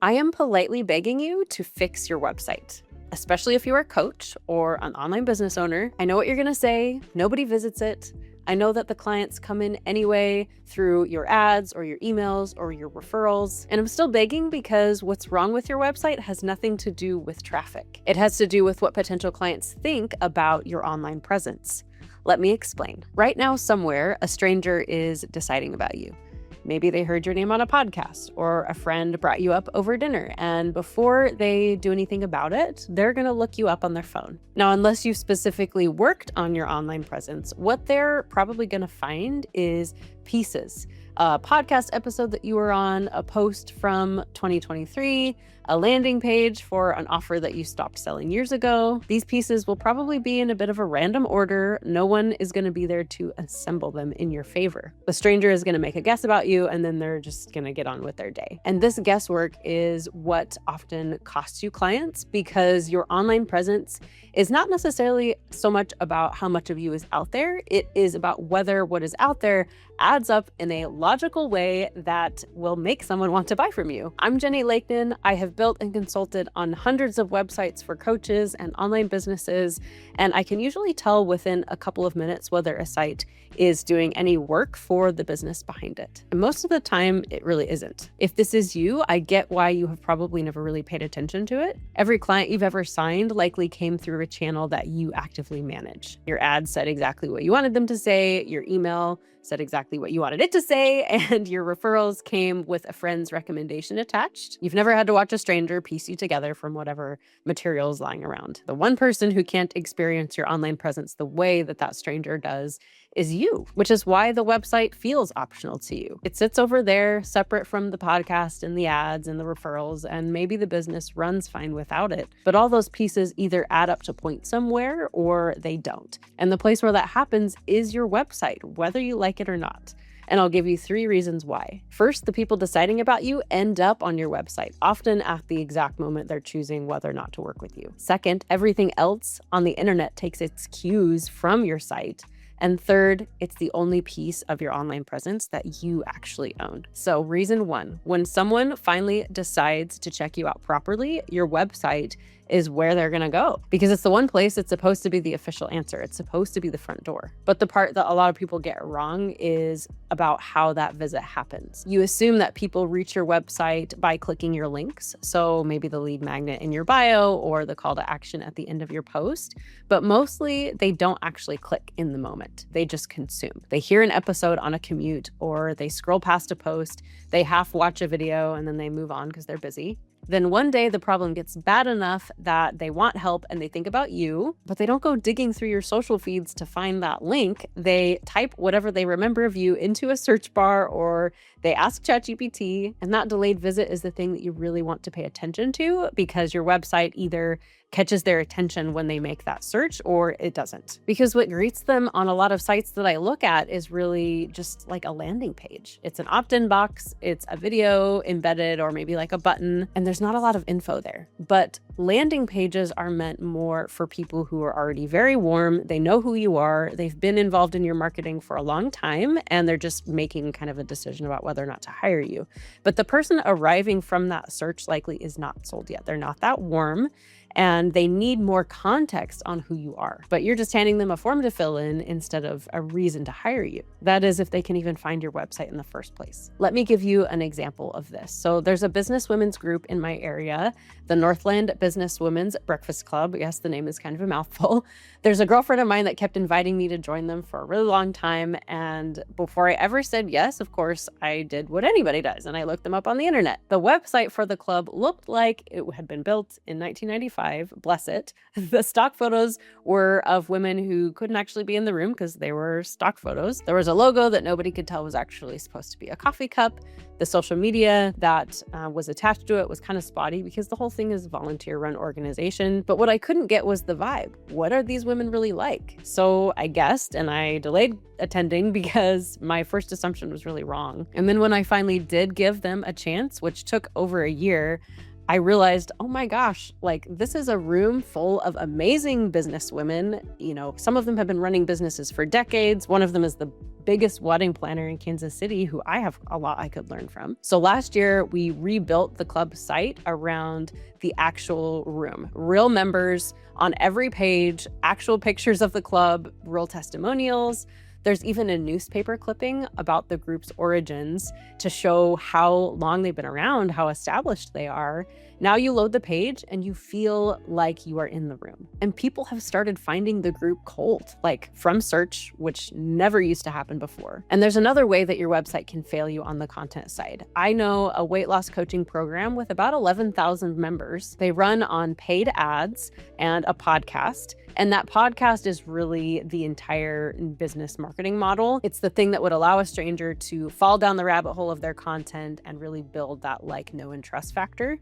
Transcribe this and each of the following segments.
I am politely begging you to fix your website, especially if you are a coach or an online business owner. I know what you're going to say. Nobody visits it. I know that the clients come in anyway through your ads or your emails or your referrals. And I'm still begging because what's wrong with your website has nothing to do with traffic. It has to do with what potential clients think about your online presence. Let me explain. Right now, somewhere, a stranger is deciding about you. Maybe they heard your name on a podcast or a friend brought you up over dinner. And before they do anything about it, they're going to look you up on their phone. Now, unless you specifically worked on your online presence, what they're probably going to find is pieces. A podcast episode that you were on, a post from 2023, a landing page for an offer that you stopped selling years ago. These pieces will probably be in a bit of a random order. No one is going to be there to assemble them in your favor. The stranger is going to make a guess about you, and then they're just going to get on with their day. And this guesswork is what often costs you clients, because your online presence is not necessarily so much about how much of you is out there. It is about whether what is out there adds up in a logical way that will make someone want to buy from you. I'm Jenny Lakenan. I have built and consulted on hundreds of websites for coaches and online businesses, and I can usually tell within a couple of minutes whether a site is doing any work for the business behind it. And most of the time, it really isn't. If this is you, I get why you have probably never really paid attention to it. Every client you've ever signed likely came through a channel that you actively manage. Your ad said exactly what you wanted them to say, your email said exactly what you wanted it to say, and your referrals came with a friend's recommendation attached. You've never had to watch a stranger piece you together from whatever materials lying around. The one person who can't experience your online presence the way that that stranger does is you, which is why the website feels optional to you. It sits over there separate from the podcast and the ads and the referrals, and maybe the business runs fine without it. But all those pieces either add up to point somewhere or they don't. And the place where that happens is your website, whether you like it or not. And I'll give you 3 reasons why. First, the people deciding about you end up on your website, often at the exact moment they're choosing whether or not to work with you. Second, everything else on the internet takes its cues from your site. And third, it's the only piece of your online presence that you actually own. So reason 1, when someone finally decides to check you out properly, your website is where they're going to go, because it's the one place that's supposed to be the official answer. It's supposed to be the front door. But the part that a lot of people get wrong is about how that visit happens. You assume that people reach your website by clicking your links. So maybe the lead magnet in your bio or the call to action at the end of your post, but mostly they don't actually click in the moment. They just consume. They hear an episode on a commute, or they scroll past a post, they half watch a video, and then they move on because they're busy. Then one day the problem gets bad enough that they want help and they think about you, but they don't go digging through your social feeds to find that link. They type whatever they remember of you into a search bar, or they ask ChatGPT, and that delayed visit is the thing that you really want to pay attention to, because your website either catches their attention when they make that search or it doesn't. Because what greets them on a lot of sites that I look at is really just like a landing page. It's an opt-in box, it's a video embedded or maybe like a button, and there's not a lot of info there. But landing pages are meant more for people who are already very warm. They know who you are. They've been involved in your marketing for a long time, and they're just making kind of a decision about whether or not to hire you. But the person arriving from that search likely is not sold yet. They're not that warm, and they need more context on who you are. But you're just handing them a form to fill in instead of a reason to hire you. That is, if they can even find your website in the first place. Let me give you an example of this. So there's a business women's group in my area, the Northland Business Women's Breakfast Club. Yes, the name is kind of a mouthful. There's a girlfriend of mine that kept inviting me to join them for a really long time. And before I ever said yes, of course, I did what anybody does, and I looked them up on the internet. The website for the club looked like it had been built in 1995. Bless it. The stock photos were of women who couldn't actually be in the room because they were stock photos. There was a logo that nobody could tell was actually supposed to be a coffee cup. The social media that was attached to it was kind of spotty because the whole thing is a volunteer-run organization. But what I couldn't get was the vibe. What are these women really like? So I guessed, and I delayed attending because my first assumption was really wrong. And then when I finally did give them a chance, which took over a year, I realized, oh my gosh, like this is a room full of amazing business women. Some of them have been running businesses for decades. One of them is the biggest wedding planner in Kansas City, who I have a lot I could learn from. So last year, we rebuilt the club site around the actual room, real members on every page, actual pictures of the club, real testimonials. There's even a newspaper clipping about the group's origins to show how long they've been around, how established they are. Now you load the page and you feel like you are in the room. And people have started finding the group cold, like from search, which never used to happen before. And there's another way that your website can fail you on the content side. I know a weight loss coaching program with about 11,000 members. They run on paid ads and a podcast. And that podcast is really the entire business marketing model. It's the thing that would allow a stranger to fall down the rabbit hole of their content and really build that like, know, and trust factor.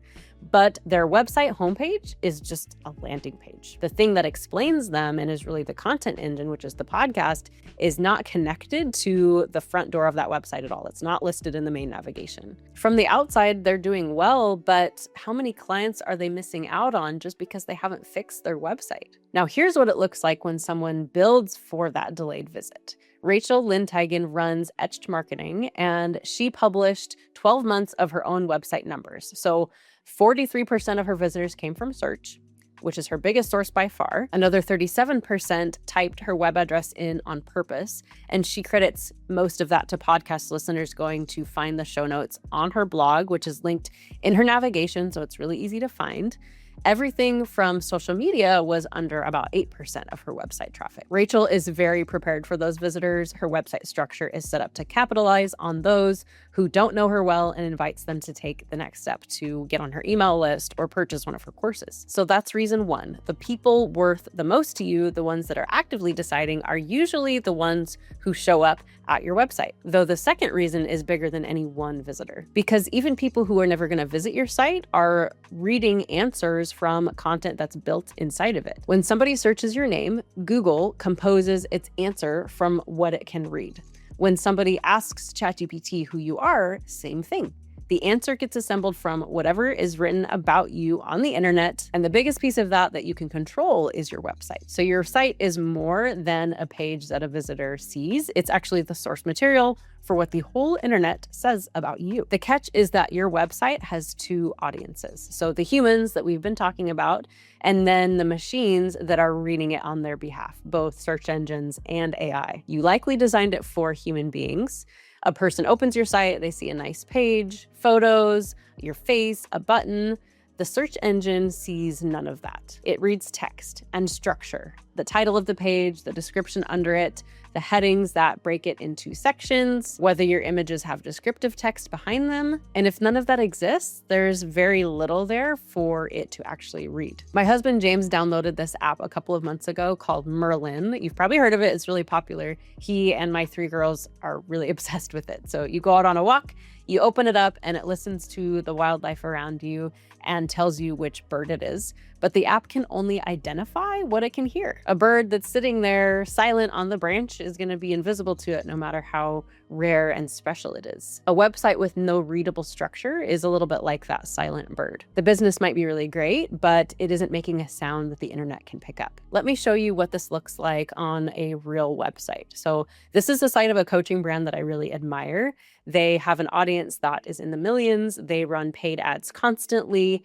But their website homepage is just a landing page. The thing that explains them and is really the content engine, which is the podcast, is not connected to the front door of that website at all. It's not listed in the main navigation. From the outside, they're doing well, but how many clients are they missing out on just because they haven't fixed their website? Now, here's what it looks like when someone builds for that delayed visit. Rachel Lynn Teigen runs Etched Marketing, and she published 12 months of her own website numbers. So 43% of her visitors came from search, which is her biggest source by far. Another 37% typed her web address in on purpose, and she credits most of that to podcast listeners going to find the show notes on her blog, which is linked in her navigation, so it's really easy to find. Everything from social media was under about 8% of her website traffic. Rachel is very prepared for those visitors. Her website structure is set up to capitalize on those who don't know her well and invites them to take the next step to get on her email list or purchase one of her courses. So that's reason one. The people worth the most to you, the ones that are actively deciding, are usually the ones who show up at your website. Though the second reason is bigger than any one visitor, because even people who are never going to visit your site are reading answers from content that's built inside of it. When somebody searches your name, Google composes its answer from what it can read. When somebody asks ChatGPT who you are, same thing. The answer gets assembled from whatever is written about you on the internet. And the biggest piece of that you can control is your website. So your site is more than a page that a visitor sees. It's actually the source material for what the whole internet says about you. The catch is that your website has two audiences. So the humans that we've been talking about, and then the machines that are reading it on their behalf, both search engines and AI. You likely designed it for human beings. A person opens your site, they see a nice page, photos, your face, a button. The search engine sees none of that. It reads text and structure, the title of the page, the description under it, the headings that break it into sections, whether your images have descriptive text behind them. And if none of that exists, there's very little there for it to actually read. My husband, James, downloaded this app a couple of months ago called Merlin. You've probably heard of it. It's really popular. He and my 3 girls are really obsessed with it. So you go out on a walk, you open it up, and it listens to the wildlife around you and tells you which bird it is. But the app can only identify what it can hear. A bird that's sitting there silent on the branch is going to be invisible to it no matter how rare and special it is. A website with no readable structure is a little bit like that silent bird. The business might be really great, but it isn't making a sound that the internet can pick up. Let me show you what this looks like on a real website. So this is the site of a coaching brand that I really admire. They have an audience that is in the millions. They run paid ads constantly.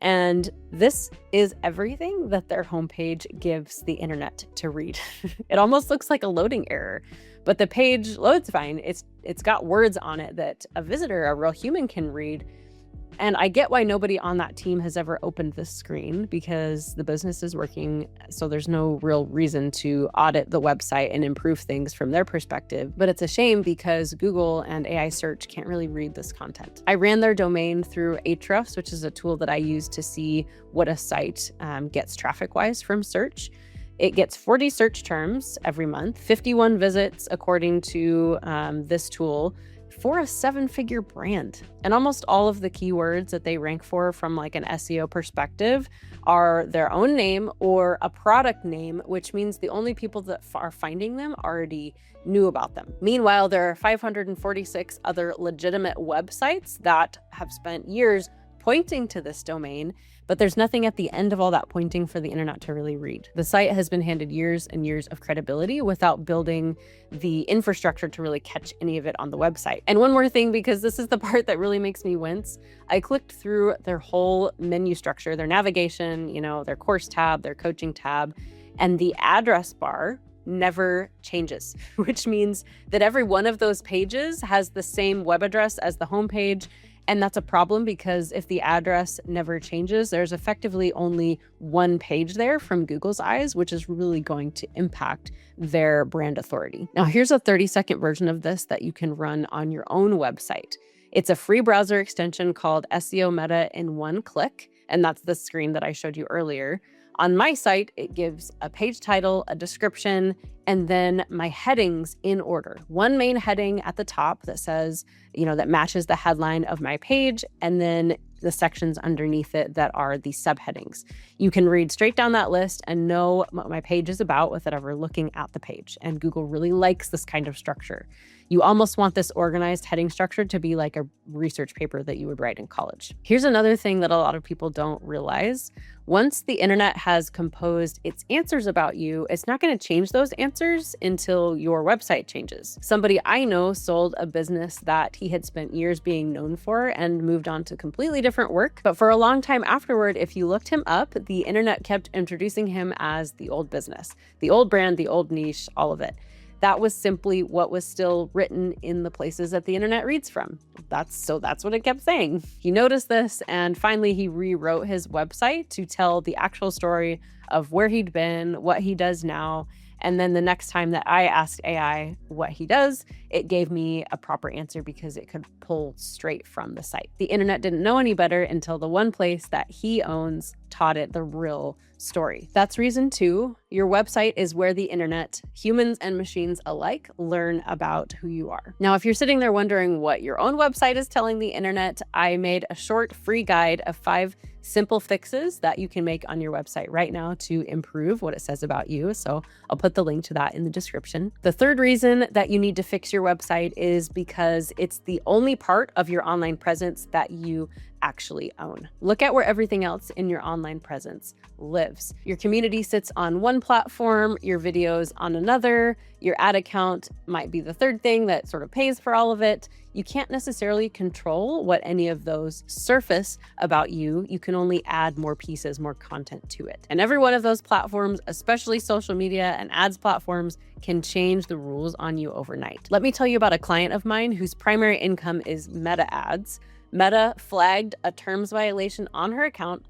And this is everything that their homepage gives the internet to read. It almost looks like a loading error, but the page loads fine. It's got words on it that a visitor, a real human, can read. And I get why nobody on that team has ever opened this screen, because the business is working, so there's no real reason to audit the website and improve things from their perspective. But it's a shame because Google and AI search can't really read this content. I ran their domain through Ahrefs, which is a tool that I use to see what a site gets traffic-wise from search. It gets 40 search terms every month, 51 visits according to this tool, for a 7-figure brand. And almost all of the keywords that they rank for from like an SEO perspective are their own name or a product name, which means the only people that are finding them already knew about them. Meanwhile, there are 546 other legitimate websites that have spent years pointing to this domain, but there's nothing at the end of all that pointing for the internet to really read. The site has been handed years and years of credibility without building the infrastructure to really catch any of it on the website. And one more thing, because this is the part that really makes me wince, I clicked through their whole menu structure, their navigation, their course tab, their coaching tab, and the address bar never changes, which means that every one of those pages has the same web address as the homepage. And that's a problem because if the address never changes, there's effectively only one page there from Google's eyes, which is really going to impact their brand authority. Now, here's a 30-second version of this that you can run on your own website. It's a free browser extension called SEO Meta in one click, and that's the screen that I showed you earlier. On my site, it gives a page title, a description, and then my headings in order. One main heading at the top that says, that matches the headline of my page, and then the sections underneath it that are the subheadings. You can read straight down that list and know what my page is about without ever looking at the page. And Google really likes this kind of structure. You almost want this organized heading structure to be like a research paper that you would write in college. Here's another thing that a lot of people don't realize. Once the internet has composed its answers about you, it's not going to change those answers until your website changes. Somebody I know sold a business that he had spent years being known for and moved on to completely different work. But for a long time afterward, if you looked him up, the internet kept introducing him as the old business, the old brand, the old niche, all of it. That was simply what was still written in the places that the internet reads from. That's what it kept saying. He noticed this, and finally he rewrote his website to tell the actual story of where he'd been, what he does now. And then the next time that I asked AI what he does, it gave me a proper answer because it could pull straight from the site. The internet didn't know any better until the one place that he owns taught it the real story. That's reason 2. Your website is where the internet, humans and machines alike, learn about who you are. Now, if you're sitting there wondering what your own website is telling the internet, I made a short free guide of 5 simple fixes that you can make on your website right now to improve what it says about you. So I'll put the link to that in the description. The third reason that you need to fix your website is because it's the only part of your online presence that you actually own. Look at where everything else in your online presence lives. Your community sits on one platform, your videos on another, your ad account might be the third thing that sort of pays for all of it. You can't necessarily control what any of those surface about you. You can only add more pieces, more content to it. And every one of those platforms, especially social media and ads platforms, can change the rules on you overnight. Let me tell you about a client of mine whose primary income is Meta ads. Meta flagged a terms violation on her account,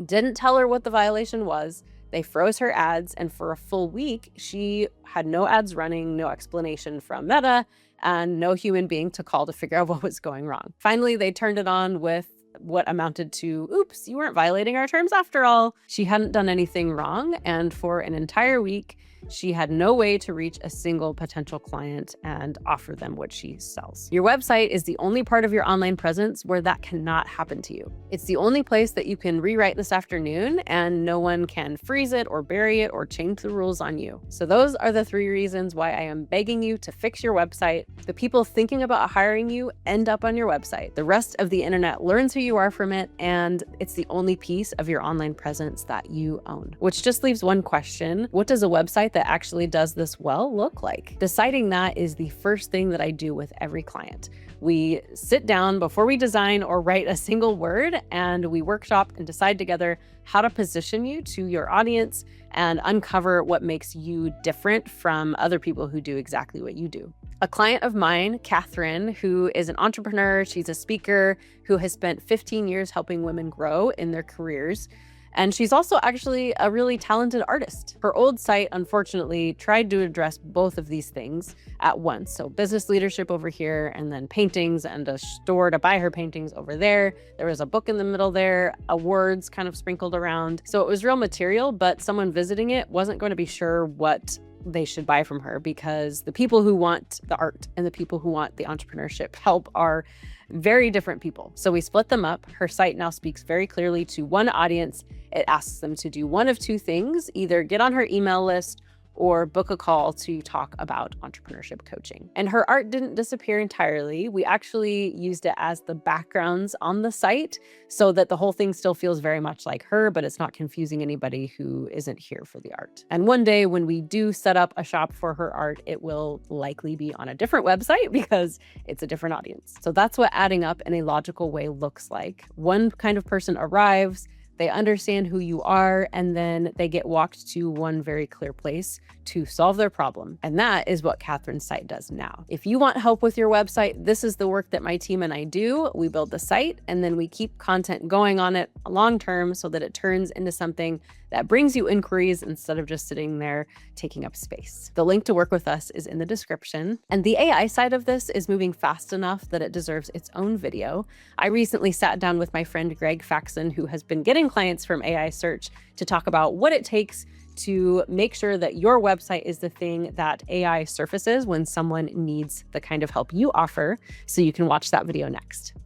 didn't tell her what the violation was. They froze her ads, and for a full week, she had no ads running, no explanation from Meta, and no human being to call to figure out what was going wrong. Finally, they turned it on with what amounted to, oops, you weren't violating our terms after all. She hadn't done anything wrong, and for an entire week, she had no way to reach a single potential client and offer them what she sells. Your website is the only part of your online presence where that cannot happen to you. It's the only place that you can rewrite this afternoon and no one can freeze it or bury it or change the rules on you. So those are the 3 reasons why I am begging you to fix your website. The people thinking about hiring you end up on your website. The rest of the internet learns who you are from it, and it's the only piece of your online presence that you own. Which just leaves one question: what does a website that actually does this well look like? Deciding that is the first thing that I do with every client. We sit down before we design or write a single word, and we workshop and decide together how to position you to your audience and uncover what makes you different from other people who do exactly what you do. A client of mine, Catherine, who is an entrepreneur, she's a speaker who has spent 15 years helping women grow in their careers. And she's also actually a really talented artist. Her old site, unfortunately, tried to address both of these things at once. So business leadership over here, and then paintings and a store to buy her paintings over there. There was a book in the middle there, awards kind of sprinkled around. So it was real material, but someone visiting it wasn't going to be sure what they should buy from her, because the people who want the art and the people who want the entrepreneurship help are very different people. So we split them up. Her site now speaks very clearly to one audience. It asks them to do one of 2 things: either get on her email list or book a call to talk about entrepreneurship coaching. And her art didn't disappear entirely. We actually used it as the backgrounds on the site so that the whole thing still feels very much like her, but it's not confusing anybody who isn't here for the art. And one day when we do set up a shop for her art, it will likely be on a different website because it's a different audience. So that's what adding up in a logical way looks like. One kind of person arrives, they understand who you are, and then they get walked to one very clear place to solve their problem. And that is what Catherine's site does now. If you want help with your website, this is the work that my team and I do. We build the site, and then we keep content going on it long term so that it turns into something that brings you inquiries instead of just sitting there taking up space. The link to work with us is in the description. And the AI side of this is moving fast enough that it deserves its own video. I recently sat down with my friend Greg Faxon, who has been getting clients from AI Search, to talk about what it takes to make sure that your website is the thing that AI surfaces when someone needs the kind of help you offer. So you can watch that video next.